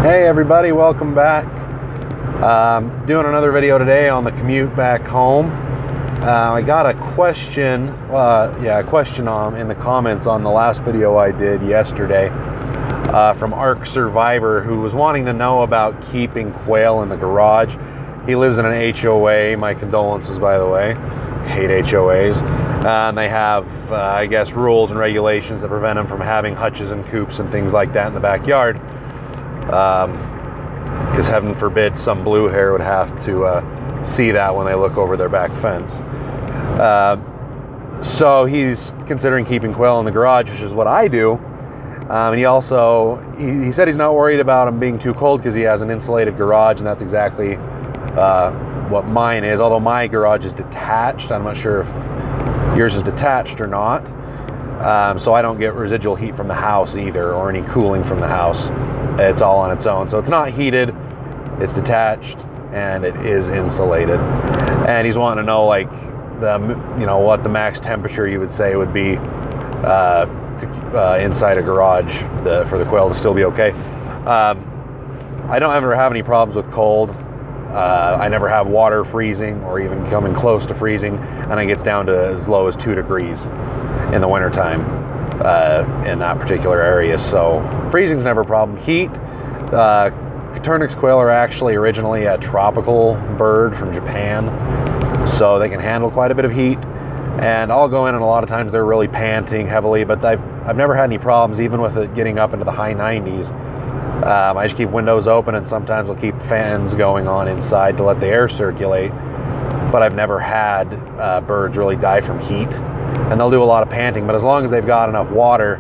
Hey everybody, welcome back. Doing another video today on the commute back home. I got a question, in the comments on the last video I did yesterday from Ark Survivor, who was wanting to know about keeping quail in the garage. He lives in an HOA. My condolences, by the way. Hate HOAs. And they have, I guess, rules and regulations that prevent them from having hutches and coops and things like that in the backyard. Because heaven forbid some blue hair would have to see that when they look over their back fence. So he's considering keeping quail in the garage, which is what I do. And he said he's not worried about them being too cold because he has an insulated garage, and that's exactly what mine is. Although my garage is detached, I'm not sure if yours is detached or not. So I don't get residual heat from the house either, or any cooling from the house. It's all on its own. So it's not heated, it's detached, and it is insulated. And he's wanting to know, like, what the max temperature you would say would be inside a garage for the quail to still be okay. I don't ever have any problems with cold. I never have water freezing or even coming close to freezing, and it gets down to as low as 2 degrees in the wintertime in that particular area. So freezing's never a problem. Heat, Coturnix quail are actually originally a tropical bird from Japan, so they can handle quite a bit of heat. And I'll go in, and a lot of times they're really panting heavily, but I've never had any problems, even with it getting up into the high 90s. I just keep windows open, and sometimes I'll keep fans going on inside to let the air circulate. But I've never had birds really die from heat. And they'll do a lot of panting, but as long as they've got enough water,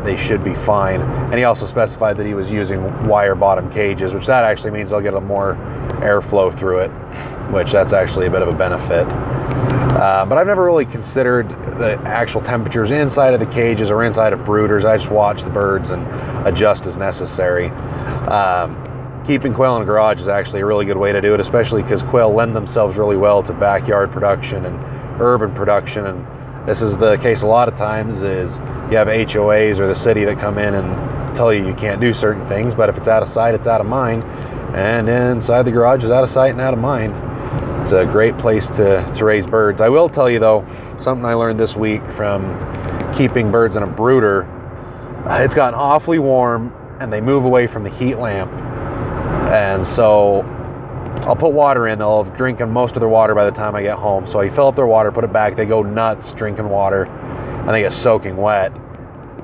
they should be fine. And he also specified that he was using wire bottom cages, which that actually means they'll get a more airflow through it, which that's actually a bit of a benefit. But I've never really considered the actual temperatures inside of the cages or inside of brooders. I just watch the birds and adjust as necessary. Keeping quail in a garage is actually a really good way to do it, especially because quail lend themselves really well to backyard production and urban production. And this is the case a lot of times, is you have HOAs or the city that come in and tell you can't do certain things, but if it's out of sight, it's out of mind. And inside the garage is out of sight and out of mind. It's a great place to raise birds. I will tell you though, something I learned this week from keeping birds in a brooder. It's gotten awfully warm and they move away from the heat lamp. And so I'll put water in. They'll have drinking most of their water by the time I get home. So I fill up their water, put it back. They go nuts drinking water, and they get soaking wet.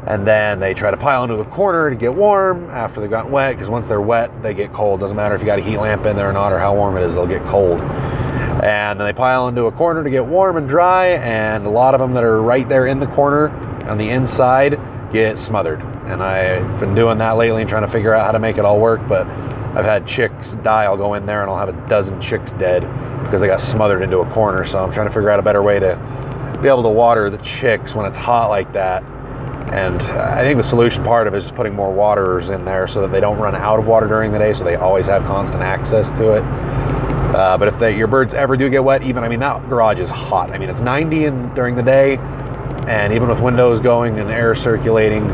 And then they try to pile into the corner to get warm after they've gotten wet, because once they're wet, they get cold. Doesn't matter if you got a heat lamp in there or not, or how warm it is, they'll get cold. And then they pile into a corner to get warm and dry, and a lot of them that are right there in the corner on the inside get smothered. And I've been doing that lately and trying to figure out how to make it all work, but I've had chicks die. I'll go in there and I'll have a dozen chicks dead because they got smothered into a corner. So I'm trying to figure out a better way to be able to water the chicks when it's hot like that. And I think the solution part of it is just putting more waterers in there so that they don't run out of water during the day, so they always have constant access to it. But if your birds ever do get wet, that garage is hot. It's 90 during the day, and even with windows going and air circulating,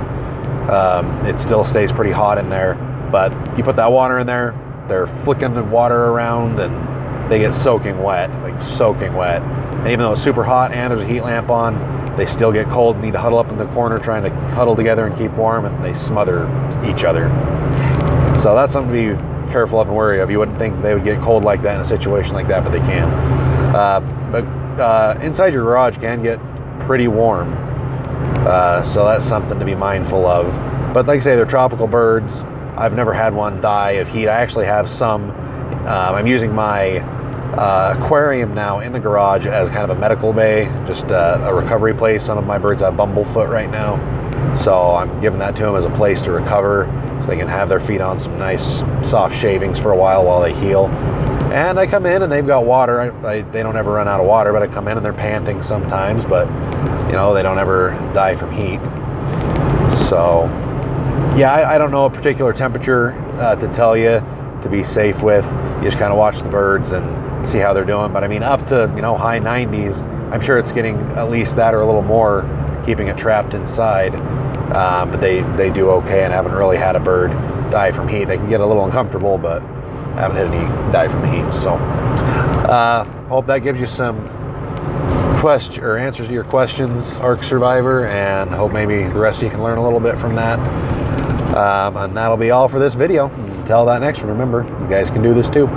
it still stays pretty hot in there. But you put that water in there, they're flicking the water around, and they get soaking wet, And even though it's super hot and there's a heat lamp on, they still get cold and need to huddle up in the corner trying to huddle together and keep warm, and they smother each other. So that's something to be careful of and wary of. You wouldn't think they would get cold like that in a situation like that, but they can. But inside your garage can get pretty warm. So that's something to be mindful of. But like I say, they're tropical birds. I've never had one die of heat. I actually have some. I'm using my aquarium now in the garage as kind of a medical bay, just a recovery place. Some of my birds have bumblefoot right now, so I'm giving that to them as a place to recover, so they can have their feet on some nice soft shavings for a while they heal. And I come in and they've got water. They don't ever run out of water, but I come in and they're panting sometimes, but they don't ever die from heat. So yeah, I don't know a particular temperature to tell you to be safe with. You just kind of watch the birds and see how they're doing. But up to high 90s, I'm sure it's getting at least that or a little more, keeping it trapped inside. But they do okay, and haven't really had a bird die from heat. They can get a little uncomfortable, but I haven't hit any die from the heat. So hope that gives you some answers to your questions, Ark Survivor, and hope maybe the rest of you can learn a little bit from that. And that'll be all for this video. Until that next one, remember, you guys can do this too.